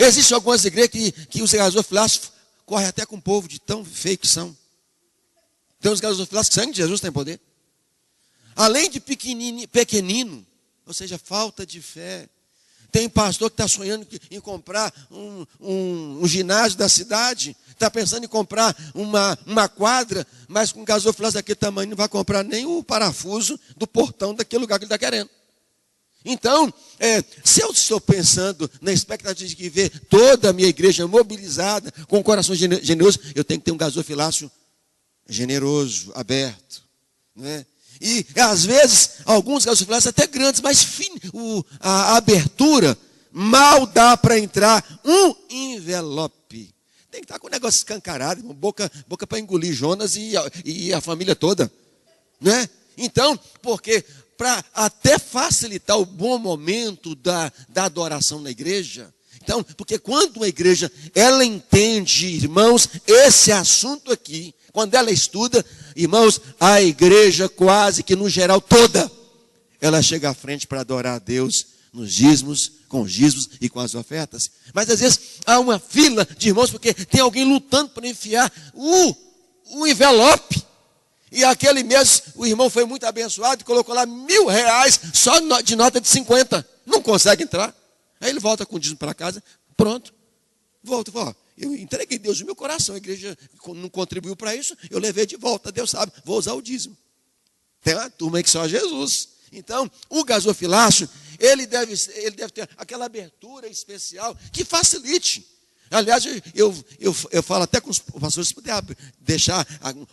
Existem algumas igrejas que os gasofilácios correm até com o povo de tão feio que são. Tem uns gasofilácios que sangue de Jesus tem poder. Além de pequenino, ou seja, falta de fé. Tem pastor que está sonhando em comprar um ginásio da cidade, está pensando em comprar uma quadra, mas com gasofilácio daquele tamanho não vai comprar nem o parafuso do portão daquele lugar que ele está querendo. Então, se eu estou pensando na expectativa de ver toda a minha igreja mobilizada, com o coração generoso, eu tenho que ter um gasofilácio generoso, aberto, né? E, às vezes, alguns gasofilácios até grandes, mas a abertura mal dá para entrar um envelope. Tem que estar com o negócio escancarado, boca para engolir Jonas e a família toda, né? Então, porque para até facilitar o bom momento da adoração na igreja. Então, porque quando uma igreja, ela entende, irmãos, esse assunto aqui, quando ela estuda, irmãos, a igreja quase que no geral toda, ela chega à frente para adorar a Deus nos dízimos, com os dízimos e com as ofertas. Mas às vezes há uma fila de irmãos, porque tem alguém lutando para enfiar o envelope. E aquele mês o irmão foi muito abençoado e colocou lá R$1.000 só de nota de 50. Não consegue entrar. Aí ele volta com o dízimo para casa, pronto. Volta, ó, eu entreguei Deus no meu coração, a igreja não contribuiu para isso, eu levei de volta, Deus sabe, vou usar o dízimo. Tem uma turma aí que só Jesus. Então, o gasofilácio, ele deve ter aquela abertura especial que facilite. Aliás, eu falo até com os pastores, se puder deixar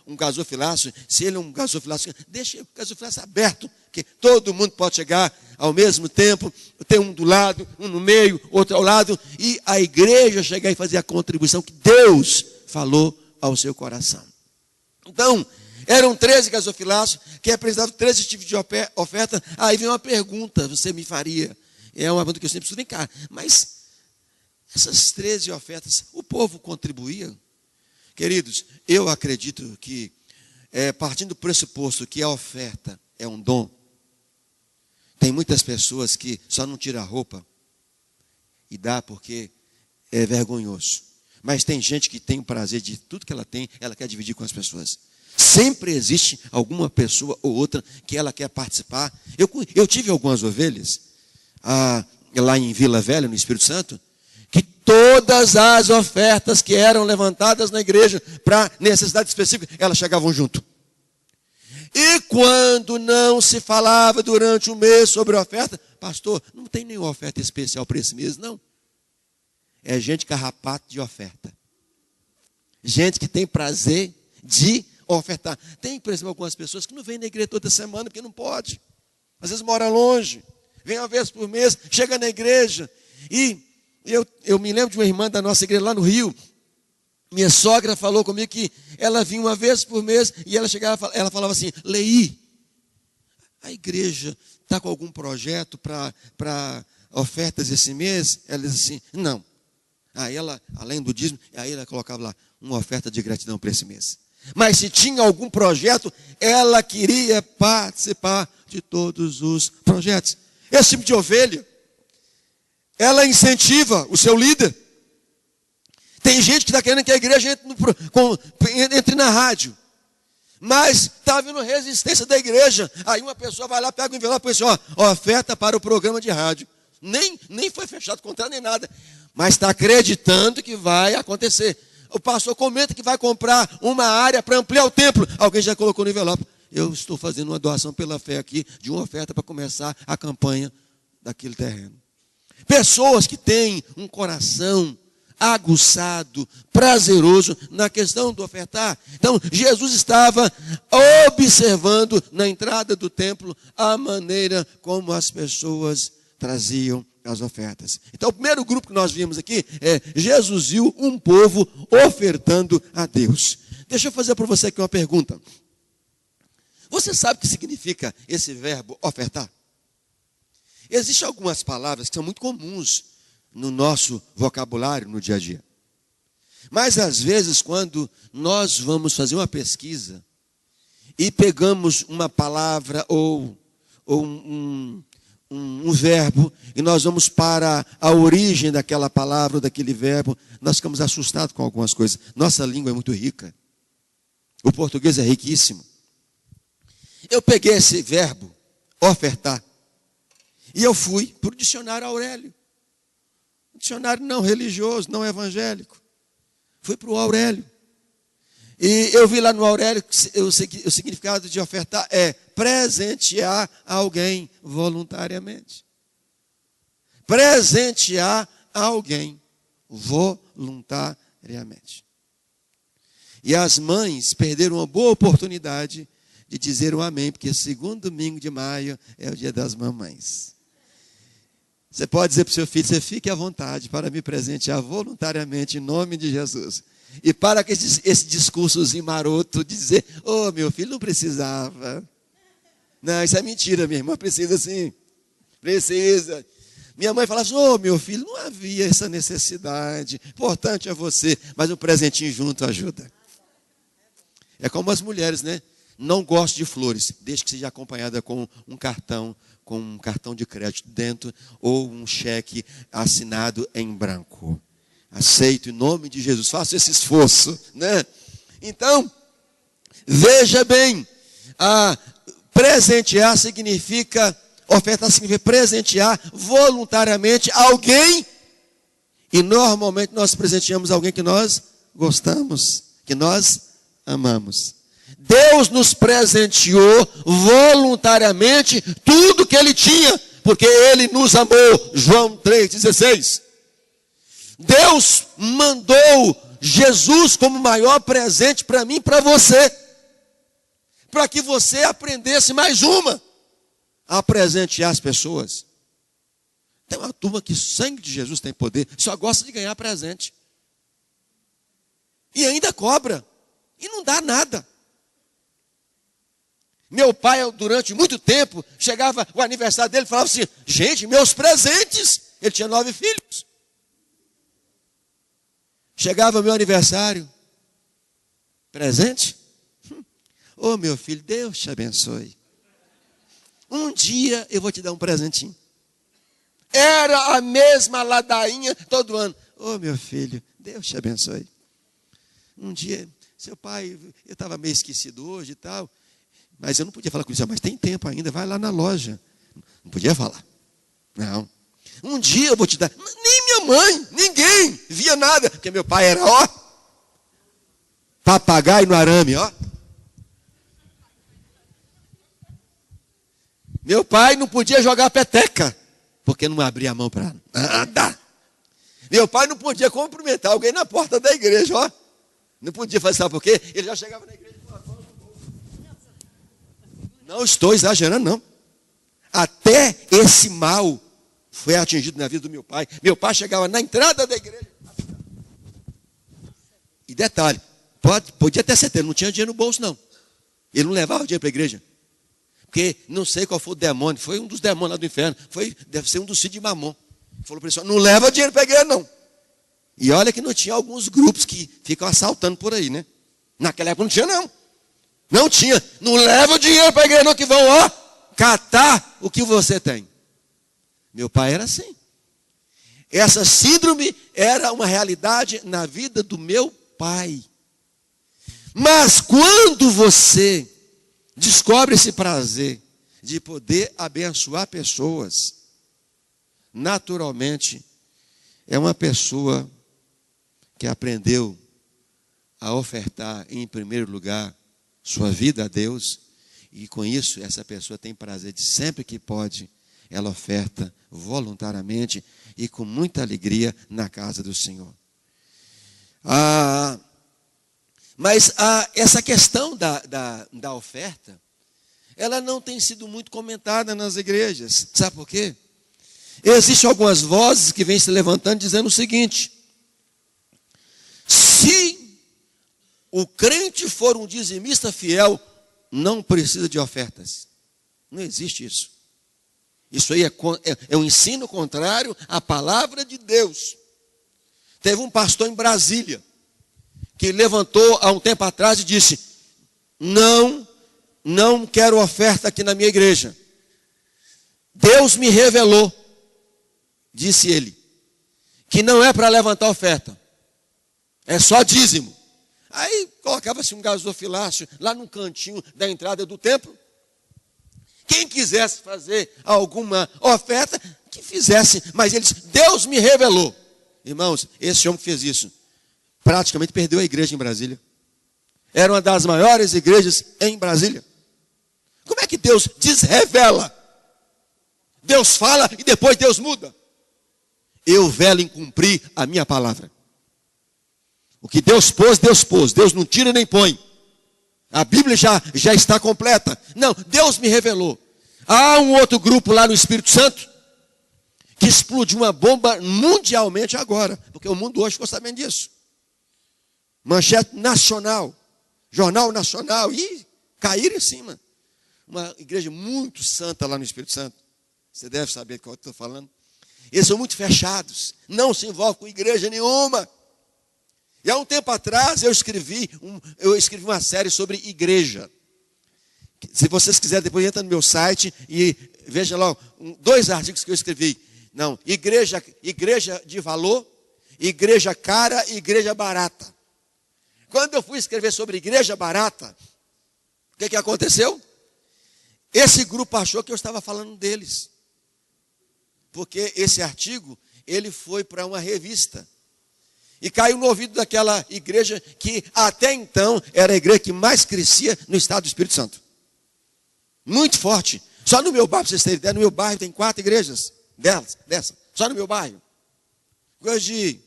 um gasofilácio, se ele é um gasofilácio, deixe o gasofilácio aberto, que todo mundo pode chegar ao mesmo tempo, tem um do lado, um no meio, outro ao lado, e a igreja chegar e fazer a contribuição que Deus falou ao seu coração. Então, eram 13 gasofilácios que apresentavam 13 tipos de oferta. Aí vem uma pergunta, você me faria, é uma pergunta que eu sempre estudo, vem cá, mas essas 13 ofertas, o povo contribuía? Queridos, eu acredito que, partindo do pressuposto que a oferta é um dom, tem muitas pessoas que só não tiram a roupa e dá porque é vergonhoso. Mas tem gente que tem o prazer de tudo que ela tem, ela quer dividir com as pessoas. Sempre existe alguma pessoa ou outra que ela quer participar. Eu tive algumas ovelhas lá em Vila Velha, no Espírito Santo, que todas as ofertas que eram levantadas na igreja para necessidade específica, elas chegavam junto. E quando não se falava durante o mês sobre a oferta, pastor, não tem nenhuma oferta especial para esse mês, não. É gente carrapato de oferta. Gente que tem prazer de ofertar. Tem, por exemplo, algumas pessoas que não vêm na igreja toda semana porque não pode. Às vezes mora longe, vem uma vez por mês, chega na igreja. E eu me lembro de uma irmã da nossa igreja lá no Rio. Minha sogra falou comigo que ela vinha uma vez por mês e ela chegava, ela falava assim, Lei, a igreja está com algum projeto para ofertas esse mês? Ela disse assim, não. Aí ela, além do dízimo, aí ela colocava lá uma oferta de gratidão para esse mês. Mas se tinha algum projeto, ela queria participar de todos os projetos. Esse tipo de ovelha, ela incentiva o seu líder. Tem gente que está querendo que a igreja entre na rádio. Mas está havendo resistência da igreja. Aí uma pessoa vai lá, pega o envelope e diz, oferta para o programa de rádio. Nem foi fechado contrato nem nada. Mas está acreditando que vai acontecer. O pastor comenta que vai comprar uma área para ampliar o templo. Alguém já colocou no envelope. Eu estou fazendo uma doação pela fé aqui, de uma oferta para começar a campanha daquele terreno. Pessoas que têm um coração aguçado, prazeroso na questão do ofertar. Então, Jesus estava observando na entrada do templo a maneira como as pessoas traziam as ofertas. Então, o primeiro grupo que nós vimos aqui é Jesus viu um povo ofertando a Deus. Deixa eu fazer para você aqui uma pergunta. Você sabe o que significa esse verbo ofertar? Existem algumas palavras que são muito comuns no nosso vocabulário no dia a dia. Mas às vezes quando nós vamos fazer uma pesquisa e pegamos uma palavra ou um verbo e nós vamos para a origem daquela palavra, daquele verbo, nós ficamos assustados com algumas coisas. Nossa língua é muito rica. O português é riquíssimo. Eu peguei esse verbo, ofertar, e eu fui para o dicionário Aurélio. Dicionário não religioso, não evangélico. Fui para o Aurélio. E eu vi lá no Aurélio que o significado de ofertar é presentear alguém voluntariamente. Presentear alguém voluntariamente. E as mães perderam uma boa oportunidade de dizer um amém, porque segundo domingo de maio é o dia das mamães. Você pode dizer para o seu filho, você fique à vontade para me presentear voluntariamente em nome de Jesus. E para que esse discursozinho maroto de dizer, oh, meu filho não precisava. Não, isso é mentira, minha irmã precisa sim. Precisa. Minha mãe falava assim, oh, meu filho, não havia essa necessidade. Importante é você, mas um presentinho junto ajuda. É como as mulheres, né? Não gosto de flores, desde que seja acompanhada com um cartão de crédito dentro ou um cheque assinado em branco. Aceito em nome de Jesus, faço esse esforço, né? Então, veja bem, presentear significa, ofertar significa presentear voluntariamente alguém, e normalmente nós presenteamos alguém que nós gostamos, que nós amamos. Deus nos presenteou voluntariamente tudo que Ele tinha, porque Ele nos amou. João 3,16. Deus mandou Jesus como maior presente para mim e para você, para que você aprendesse mais uma a presentear as pessoas. Tem uma turma que o sangue de Jesus tem poder, só gosta de ganhar presente. E ainda cobra, e não dá nada. Meu pai, durante muito tempo, chegava o aniversário dele e falava assim, gente, meus presentes. Ele tinha 9 filhos. Chegava o meu aniversário, presente? Ô meu filho, Deus te abençoe. Um dia eu vou te dar um presentinho. Era a mesma ladainha todo ano. Ô meu filho, Deus te abençoe. Um dia, seu pai, eu estava meio esquecido hoje e tal, mas eu não podia falar com ele, mas tem tempo ainda, vai lá na loja. Não podia falar. Não. Um dia eu vou te dar. Nem minha mãe, ninguém via nada. Porque meu pai era, ó, papagaio no arame, ó. Meu pai não podia jogar peteca, porque não abria a mão para nada. Meu pai não podia cumprimentar alguém na porta da igreja, ó. Não podia fazer, sabe por quê? Ele já chegava na igreja com a mão no bolso. Não estou exagerando, não. Até esse mal foi atingido na vida do meu pai. Meu pai chegava na entrada da igreja. E detalhe, podia até ser, ele não tinha dinheiro no bolso, não. Ele não levava dinheiro para a igreja. Porque não sei qual foi o demônio, foi um dos demônios lá do inferno. Deve ser um dos filhos de Mamon. Falou para ele, não leva dinheiro para a igreja, não. E olha que não tinha alguns grupos que ficam assaltando por aí, né? Naquela época não tinha, não. Não tinha. Não leva dinheiro para a igreja, não, que vão, ó, catar o que você tem. Meu pai era assim. Essa síndrome era uma realidade na vida do meu pai. Mas quando você descobre esse prazer de poder abençoar pessoas, naturalmente, é uma pessoa que aprendeu a ofertar em primeiro lugar sua vida a Deus, e com isso essa pessoa tem prazer de sempre que pode, ela oferta voluntariamente e com muita alegria na casa do Senhor. Mas essa questão da oferta, ela não tem sido muito comentada nas igrejas. Sabe por quê? Existem algumas vozes que vêm se levantando dizendo o seguinte: se o crente for um dizimista fiel, não precisa de ofertas. Não existe isso. Isso aí é um ensino contrário à palavra de Deus. Teve um pastor em Brasília que levantou há um tempo atrás e disse: não quero oferta aqui na minha igreja. Deus me revelou, disse ele, que não é para levantar oferta, é só dízimo. Aí colocava-se um gasofilácio lá num cantinho da entrada do templo. Quem quisesse fazer alguma oferta, que fizesse. Mas ele disse, Deus me revelou. Irmãos, esse homem que fez isso, praticamente perdeu a igreja em Brasília. Era uma das maiores igrejas em Brasília. Como é que Deus desrevela? Deus fala e depois Deus muda. Eu velo em cumprir a minha palavra. O que Deus pôs, Deus pôs. Deus não tira nem põe. A Bíblia já está completa. Não, Deus me revelou. Há um outro grupo lá no Espírito Santo que explodiu uma bomba mundialmente agora. Porque o mundo hoje ficou sabendo disso. Manchete nacional. Jornal nacional. E caíram em cima. Uma igreja muito santa lá no Espírito Santo. Você deve saber do que eu estou falando. Eles são muito fechados. Não se envolvem com igreja nenhuma. E há um tempo atrás eu escrevi uma série sobre igreja. Se vocês quiserem, depois entra no meu site e veja lá 2 artigos que eu escrevi. Não, igreja de valor, igreja cara e igreja barata. Quando eu fui escrever sobre igreja barata, o que aconteceu? Esse grupo achou que eu estava falando deles. Porque esse artigo, ele foi para uma revista. E caiu no ouvido daquela igreja que até então era a igreja que mais crescia no estado do Espírito Santo. Muito forte. Só no meu bairro, para vocês terem ideia, no meu bairro tem 4 igrejas dessa. Só no meu bairro. Coisa de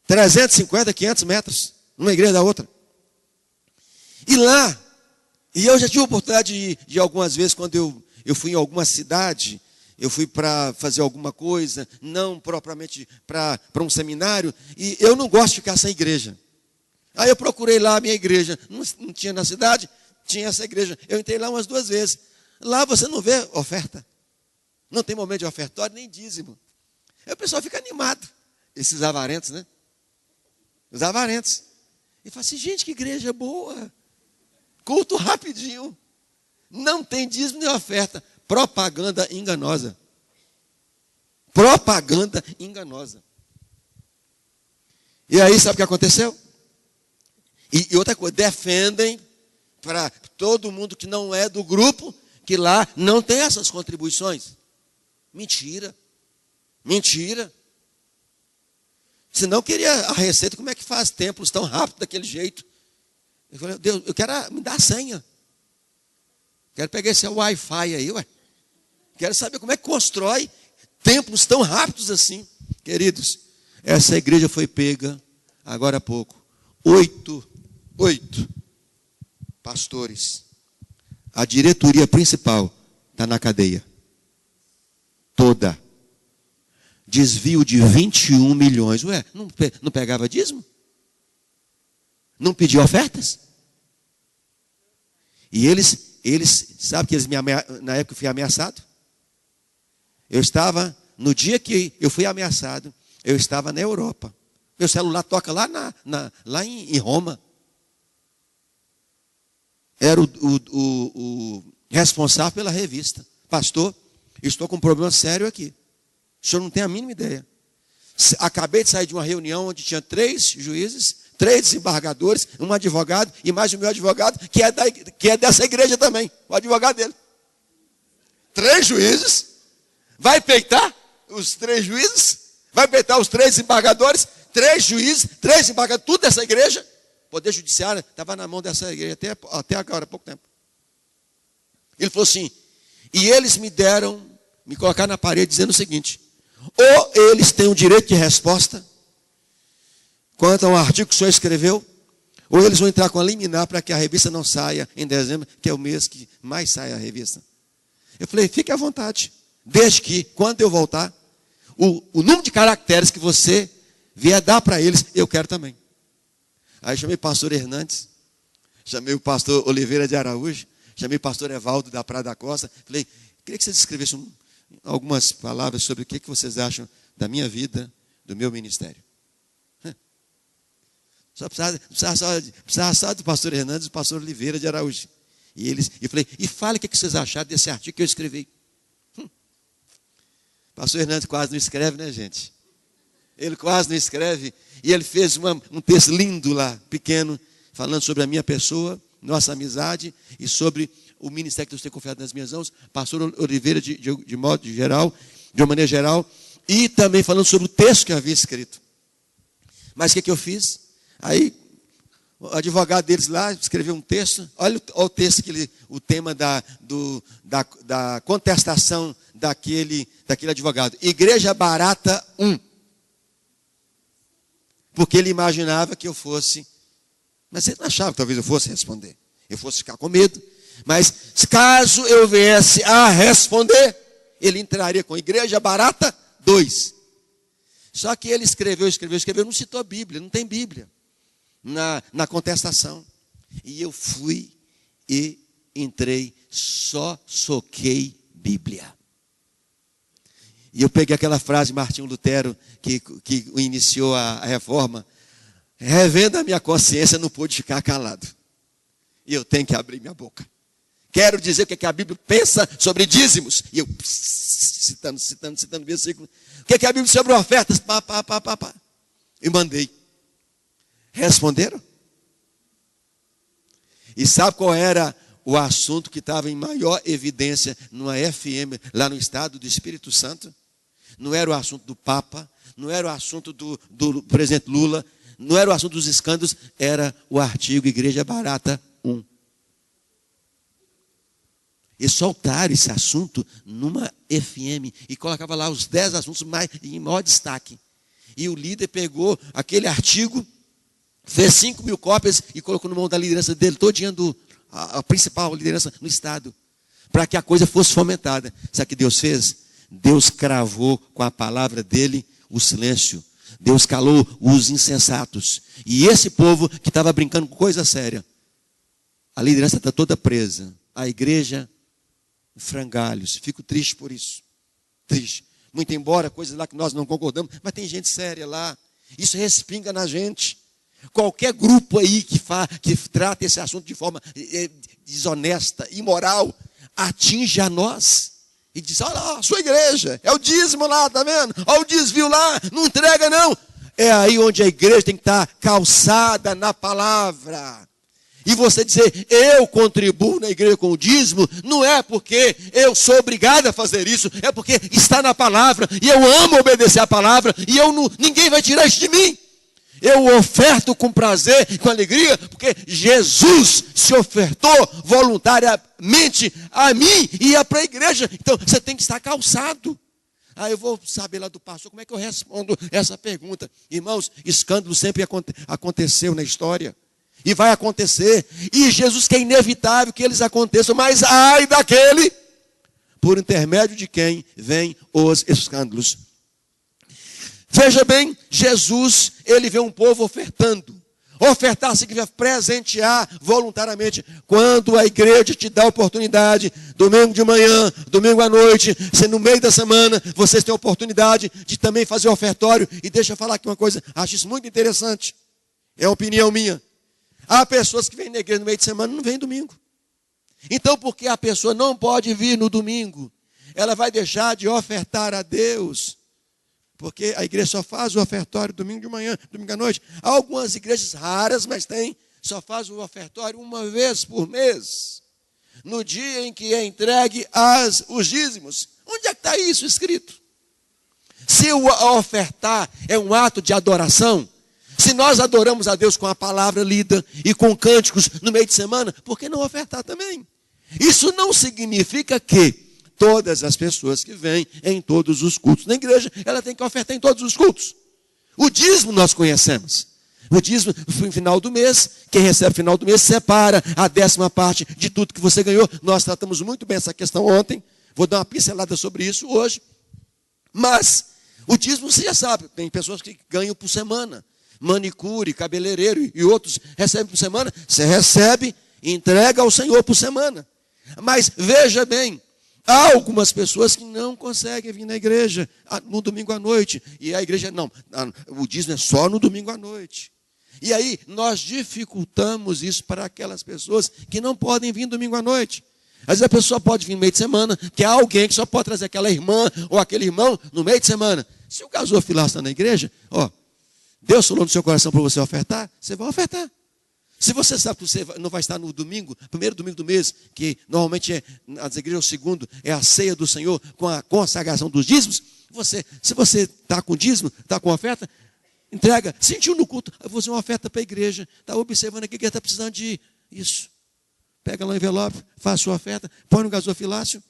350, 500 metros. Uma igreja da outra. E lá, e eu já tive a oportunidade de algumas vezes, quando eu fui em alguma cidade, eu fui para fazer alguma coisa, não propriamente para um seminário, e eu não gosto de ficar sem igreja. Aí eu procurei lá a minha igreja, não tinha na cidade, tinha essa igreja. Eu entrei lá umas 2 vezes. Lá você não vê oferta. Não tem momento de ofertório, nem dízimo. Aí o pessoal fica animado. Esses avarentos, né? Os avarentos. E fala assim, gente, que igreja boa. Culto rapidinho. Não tem dízimo nem oferta. Propaganda enganosa. Propaganda enganosa. E aí, sabe o que aconteceu? E outra coisa, defendem para todo mundo que não é do grupo, que lá não tem essas contribuições. Mentira. Mentira. Senão queria a receita, como é que faz templos tão rápido daquele jeito? Eu falei, Deus, eu quero me dar a senha. Quero pegar esse Wi-Fi aí, ué. Quero saber como é que constrói templos tão rápidos assim. Queridos, essa igreja foi pega, agora há pouco, 8 pastores. A diretoria principal está na cadeia. Toda. Desvio de 21 milhões. Ué, não pegava dízimo? Não pedia ofertas? E eles sabe que na época eu fui ameaçado? Eu estava, no dia que eu fui ameaçado, eu estava na Europa. Meu celular toca lá em Roma. Era o responsável pela revista. Pastor, estou com um problema sério aqui. O senhor não tem a mínima ideia. Acabei de sair de uma reunião onde tinha 3 juízes, 3 desembargadores, um advogado e mais o meu advogado, que é dessa igreja também, o advogado dele. 3 juízes, vai peitar os 3 juízes, vai peitar os 3 desembargadores, 3 juízes, 3 desembargadores, tudo dessa igreja. O poder judiciário estava na mão dessa igreja até agora, há pouco tempo. Ele falou assim, e eles me colocaram na parede dizendo o seguinte, ou eles têm o direito de resposta quanto ao artigo que o senhor escreveu, ou eles vão entrar com a liminar para que a revista não saia em dezembro, que é o mês que mais sai a revista. Eu falei, fique à vontade, desde que, quando eu voltar, o número de caracteres que você vier dar para eles, eu quero também. Aí chamei o pastor Hernandes, chamei o pastor Oliveira de Araújo, chamei o pastor Evaldo da Praia da Costa, falei, queria que vocês escrevessem algumas palavras sobre o que vocês acham da minha vida, do meu ministério. Só precisava só do pastor Hernandes e do pastor Oliveira de Araújo. E eu falei, e fale o que vocês acharam desse artigo que eu escrevi. Pastor Hernandes quase não escreve, né, gente? Ele quase não escreve. E ele fez um texto lindo lá, pequeno, falando sobre a minha pessoa, nossa amizade e sobre o ministério que Deus tem confiado nas minhas mãos. Pastor Oliveira, de modo geral, de uma maneira geral. E também falando sobre o texto que eu havia escrito. Mas o que eu fiz? Aí, o advogado deles lá escreveu um texto. Olha o texto, o tema da contestação daquele advogado. Igreja Barata 1. Porque ele imaginava que eu fosse... Mas ele não achava que talvez eu fosse responder. Eu fosse ficar com medo. Mas caso eu viesse a responder, ele entraria com Igreja Barata 2. Só que ele escreveu, não citou a Bíblia, não tem Bíblia na contestação. E eu fui e entrei, só soquei Bíblia. E eu peguei aquela frase de Martinho Lutero, que iniciou a reforma: revendo a minha consciência, não pude ficar calado. E eu tenho que abrir minha boca. Quero dizer o que a Bíblia pensa sobre dízimos. E eu, citando o versículo. O que a Bíblia diz sobre ofertas? Pá. E mandei. Responderam? E sabe qual era o assunto que estava em maior evidência numa FM, lá no estado do Espírito Santo? Não era o assunto do Papa, não era o assunto do presidente Lula, não era o assunto dos escândalos, era o artigo Igreja Barata 1. E soltaram esse assunto numa FM e colocava lá os 10 assuntos em maior destaque. E o líder pegou aquele artigo, fez 5.000 cópias e colocou no mão da liderança dele, todinha a principal liderança no estado, para que a coisa fosse fomentada. Sabe o que Deus fez? Deus cravou com a palavra dele o silêncio. Deus calou os insensatos. E esse povo que estava brincando com coisa séria, a liderança está toda presa. A igreja, frangalhos. Fico triste por isso. Triste. Muito embora coisas lá que nós não concordamos, mas tem gente séria lá. Isso respinga na gente. Qualquer grupo aí que trata esse assunto de forma desonesta, imoral, atinge a nós. E diz: olha lá, a sua igreja, é o dízimo lá, tá vendo? Olha o desvio lá, não entrega não. É aí onde a igreja tem que estar calçada na palavra. E você dizer: eu contribuo na igreja com o dízimo, não é porque eu sou obrigado a fazer isso, é porque está na palavra, e eu amo obedecer a palavra, e ninguém vai tirar isso de mim. Eu oferto com prazer, com alegria, porque Jesus se ofertou voluntariamente a mim e para a igreja. Então, você tem que estar calçado. Eu vou saber lá do pastor como é que eu respondo essa pergunta. Irmãos, escândalo sempre aconteceu na história. E vai acontecer. E Jesus quer inevitável que eles aconteçam. Mas ai daquele por intermédio de quem vêm os escândalos. Veja bem, Jesus, ele vê um povo ofertando. Ofertar significa presentear voluntariamente. Quando a igreja te dá a oportunidade, domingo de manhã, domingo à noite, se no meio da semana, vocês têm a oportunidade de também fazer ofertório. E deixa eu falar aqui uma coisa, acho isso muito interessante. É uma opinião minha. Há pessoas que vêm na igreja no meio de semana e não vêm domingo. Então, porque a pessoa não pode vir no domingo, ela vai deixar de ofertar a Deus. Porque a igreja só faz o ofertório domingo de manhã, domingo à noite. Há algumas igrejas raras, mas só faz o ofertório uma vez por mês. No dia em que é entregue os dízimos. Onde é que está isso escrito? Se o ofertar é um ato de adoração, se nós adoramos a Deus com a palavra lida e com cânticos no meio de semana, por que não ofertar também? Isso não significa que todas as pessoas que vêm em todos os cultos na igreja, ela tem que ofertar em todos os cultos. O dízimo nós conhecemos. O dízimo, no final do mês, quem recebe no final do mês, separa a 10ª parte de tudo que você ganhou. Nós tratamos muito bem essa questão ontem. Vou dar uma pincelada sobre isso hoje. Mas, o dízimo você já sabe, tem pessoas que ganham por semana. Manicure, cabeleireiro e outros recebem por semana. Você recebe e entrega ao Senhor por semana. Mas, veja bem, há algumas pessoas que não conseguem vir na igreja no domingo à noite. E a igreja, o dízimo é só no domingo à noite. E aí, nós dificultamos isso para aquelas pessoas que não podem vir domingo à noite. Às vezes a pessoa pode vir no meio de semana, que há alguém que só pode trazer aquela irmã ou aquele irmão no meio de semana. Se o gasofilácio está na igreja, Deus falou no seu coração para você ofertar, você vai ofertar. Se você sabe que você não vai estar no domingo, primeiro domingo do mês, que normalmente nas igrejas o segundo, é a ceia do Senhor com a consagração dos dízimos, se você está com dízimo, está com oferta, entrega, sentiu no culto, eu vou fazer uma oferta para a igreja, está observando aqui que está precisando de isso. Pega lá o envelope, faz sua oferta, põe no gasofilácio,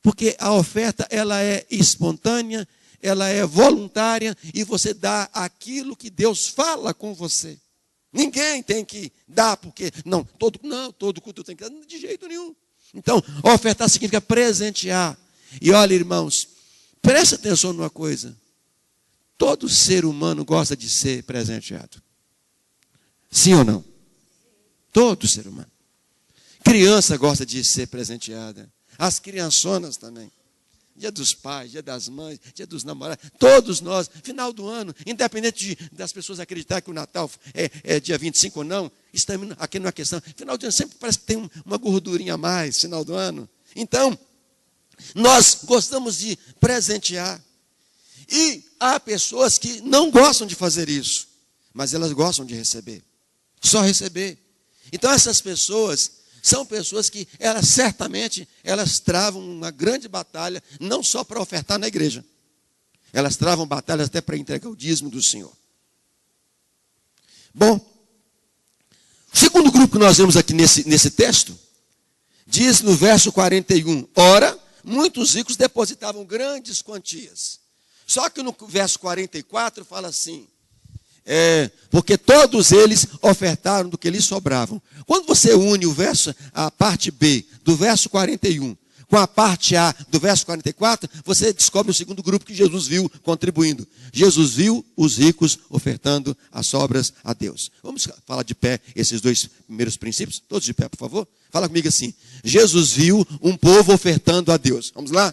porque a oferta ela é espontânea, ela é voluntária e você dá aquilo que Deus fala com você. Ninguém tem que dar, porque todo culto tem que dar, de jeito nenhum. Então, ofertar significa presentear. E olha, irmãos, presta atenção numa coisa. Todo ser humano gosta de ser presenteado. Sim ou não? Todo ser humano. Criança gosta de ser presenteada. As criançonas também. Dia dos pais, dia das mães, dia dos namorados, todos nós, final do ano, independente das pessoas acreditarem que o Natal é dia 25 ou não, isso também aqui não é questão. Final do ano sempre parece que tem uma gordurinha a mais, final do ano. Então, nós gostamos de presentear. E há pessoas que não gostam de fazer isso, mas elas gostam de receber. Só receber. Então, essas pessoas são pessoas que certamente travam uma grande batalha, não só para ofertar na igreja. Elas travam batalhas até para entregar o dízimo do Senhor. Bom, o segundo grupo que nós vemos aqui nesse texto, diz no verso 41, ora, muitos ricos depositavam grandes quantias. Só que no verso 44 fala assim, porque todos eles ofertaram do que lhes sobravam. Quando você une a parte B do verso 41 com a parte A do verso 44, você descobre o segundo grupo que Jesus viu contribuindo. Jesus viu os ricos ofertando as sobras a Deus. Vamos falar de pé esses dois primeiros princípios? Todos de pé, por favor. Fala comigo assim. Jesus viu um povo ofertando a Deus. Vamos lá?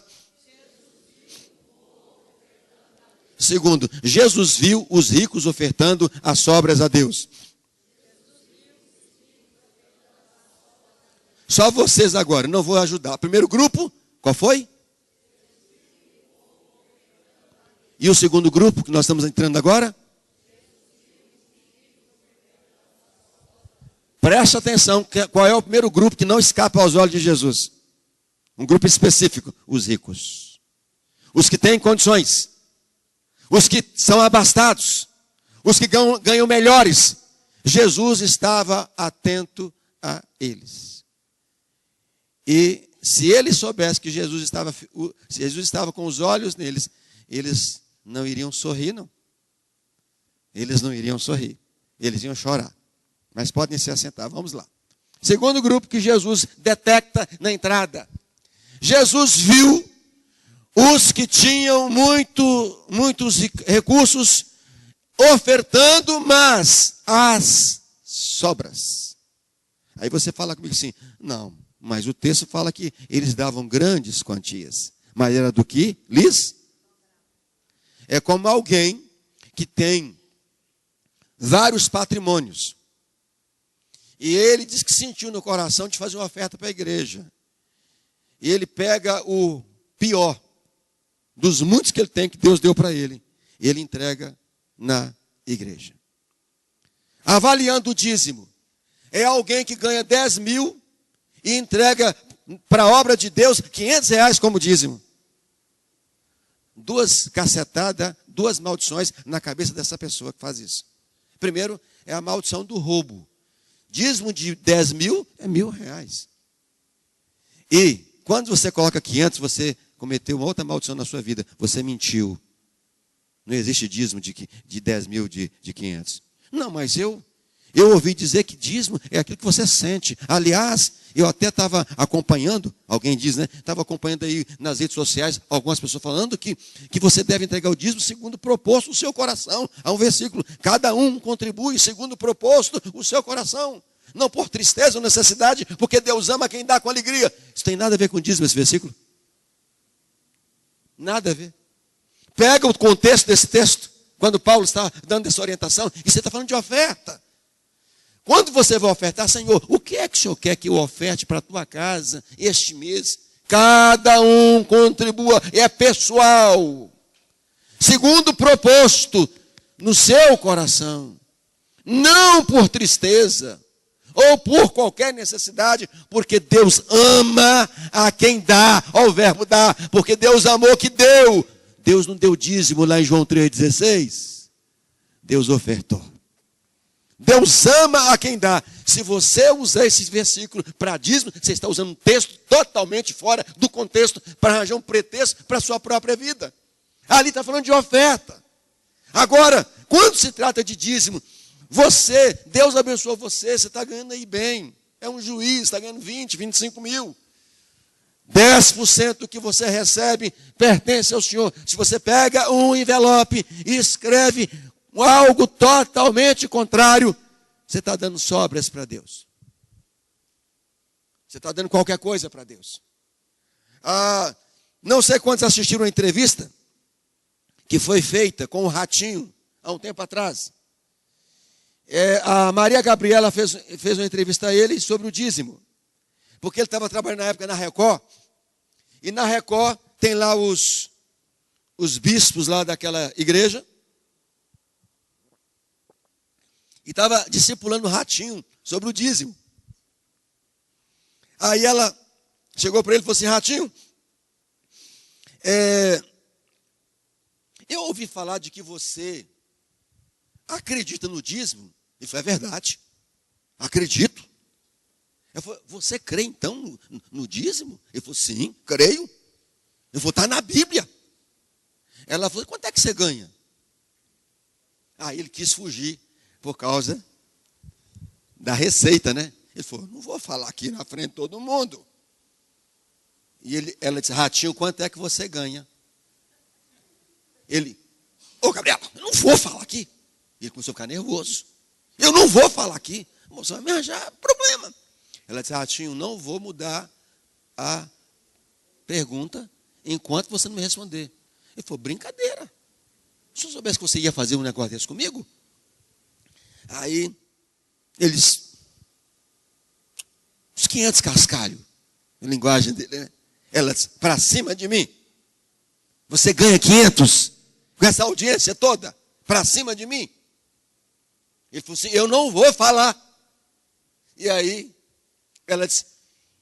Segundo, Jesus viu os ricos ofertando as sobras a Deus. Só vocês agora, não vou ajudar. Primeiro grupo, qual foi? E o segundo grupo, que nós estamos entrando agora? Presta atenção, qual é o primeiro grupo que não escapa aos olhos de Jesus? Um grupo específico, os ricos. Os que têm condições. Os que são abastados, os que ganham melhores. Jesus estava atento a eles. E se eles soubessem que Jesus estava com os olhos neles, eles não iriam sorrir, não. Eles não iriam sorrir, eles iam chorar. Mas podem se assentar, vamos lá. Segundo grupo que Jesus detecta na Jesus viu os que tinham muitos recursos ofertando, mas as sobras. Aí você fala comigo assim, não, mas o texto fala que eles davam grandes quantias. Mas era do que lhes? É como alguém que tem vários patrimônios. E ele diz que sentiu no coração de fazer uma oferta para a igreja. E ele pega o pior dos muitos que ele tem, que Deus deu para ele, ele entrega na igreja. Avaliando o dízimo, é alguém que ganha 10 mil e entrega para a obra de Deus 500 reais como dízimo. 2 cacetadas, 2 maldições na cabeça dessa pessoa que faz isso. Primeiro, é a maldição do roubo. Dízimo de 10 mil é 1.000 reais. E quando você coloca 500, você cometeu uma outra maldição na sua vida. Você mentiu. Não existe dízimo de 10 mil, de 500. Não, mas eu ouvi dizer que dízimo é aquilo que você sente. Aliás, eu até estava acompanhando, alguém diz, né? Estava acompanhando aí nas redes sociais, algumas pessoas falando que você deve entregar o dízimo segundo o proposto do seu coração. Há um versículo, cada um contribui segundo o proposto o seu coração. Não por tristeza ou necessidade, porque Deus ama quem dá com alegria. Isso tem nada a ver com dízimo, esse versículo? Nada a ver. Pega o contexto desse texto, quando Paulo está dando essa orientação, e você está falando de oferta. Quando você vai ofertar, Senhor, o que é que o Senhor quer que eu oferte para a tua casa este mês? Cada um contribua, é pessoal. Segundo proposto no seu coração, não por tristeza ou por qualquer necessidade, porque Deus ama a quem dá, ao verbo dar, porque Deus amou que deu. Deus não deu dízimo lá em João 3,16. Deus ofertou. Deus ama a quem dá. Se você usar esse versículo para dízimo, você está usando um texto totalmente fora do contexto para arranjar um pretexto para a sua própria vida. Ali está falando de oferta. Agora, quando se trata de dízimo, Deus abençoou você está ganhando aí bem. É um juiz, está ganhando 20, 25 mil. 10% do que você recebe pertence ao Senhor. Se você pega um envelope e escreve algo totalmente contrário, você está dando sobras para Deus. Você está dando qualquer coisa para Deus. Não sei quantos assistiram a entrevista que foi feita com o Ratinho há um tempo atrás. A Maria Gabriela fez uma entrevista a ele sobre o dízimo. Porque ele estava trabalhando na época na Record. E na Record tem lá os bispos lá daquela igreja. E estava discipulando o Ratinho sobre o dízimo. Aí ela chegou para ele e falou assim: Ratinho, eu ouvi falar de que você acredita no dízimo. Ele falou: é verdade, acredito. Eu falei: você crê então no dízimo? Ele falou: sim, creio. Eu falei: está na Bíblia. Ela falou: quanto é que você ganha? Aí ele quis fugir por causa da receita, né? Ele falou: não vou falar aqui na frente de todo mundo. E ela disse: Ratinho, quanto é que você ganha? Ele: ô Gabriela, eu não vou falar aqui. Ele começou a ficar nervoso. Eu não vou falar aqui. Você vai me arranjar problema. Ela disse: Ratinho, não vou mudar a pergunta enquanto você não me responder. Ele falou: brincadeira. Se eu soubesse que você ia fazer um negócio desse comigo. Aí, eles, os 500 cascalhos, a linguagem dele, né? Ela disse: para cima de mim. Você ganha 500 com essa audiência toda, para cima de mim. Ele falou assim: eu não vou falar. E aí, ela disse: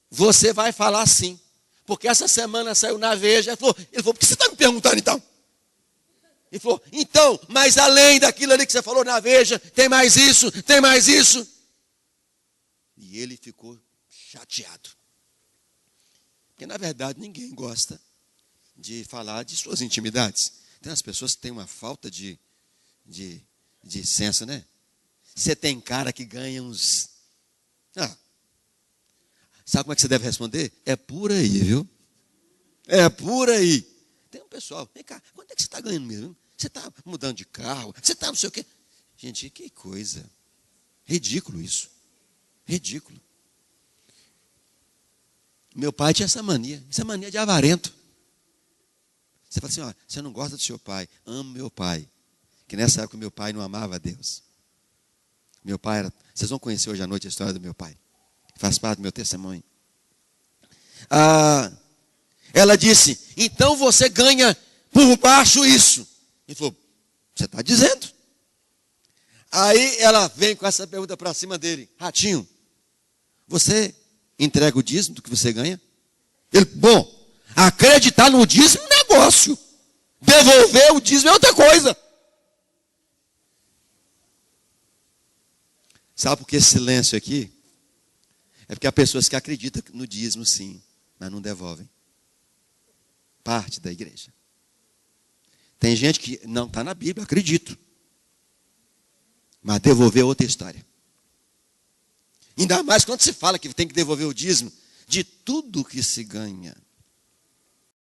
você vai falar sim. Porque essa semana saiu na Veja. Ele falou: por que você está me perguntando então? Ele falou: então, mas além daquilo ali que você falou na Veja, tem mais isso, tem mais isso. E ele ficou chateado. Porque na verdade ninguém gosta de falar de suas intimidades. Tem as pessoas que têm uma falta de senso, né? Você tem cara que ganha uns... sabe como é que você deve responder? É por aí, viu? É por aí. Tem um pessoal: vem cá, quanto é que você está ganhando mesmo? Você está mudando de carro? Você está não sei o quê? Gente, que coisa. Ridículo isso. Ridículo. Meu pai tinha essa mania. Essa mania de avarento. Você fala assim: ó, você não gosta do seu pai. Amo meu pai. Que nessa época meu pai não amava a Deus. Meu pai era... Vocês vão conhecer hoje à noite a história do meu pai. Faz parte do meu testemunho. Ela disse: então você ganha por baixo isso. Ele falou: você está dizendo? Aí ela vem com essa pergunta para cima dele: Ratinho, você entrega o dízimo do que você ganha? Ele: bom, acreditar no dízimo é um negócio. Devolver o dízimo é outra coisa. Sabe por que esse silêncio aqui? É porque há pessoas que acreditam no dízimo sim, mas não devolvem. Parte da igreja. Tem gente que não está na Bíblia, acredito. Mas devolver é outra história. Ainda mais quando se fala que tem que devolver o dízimo de tudo que se ganha.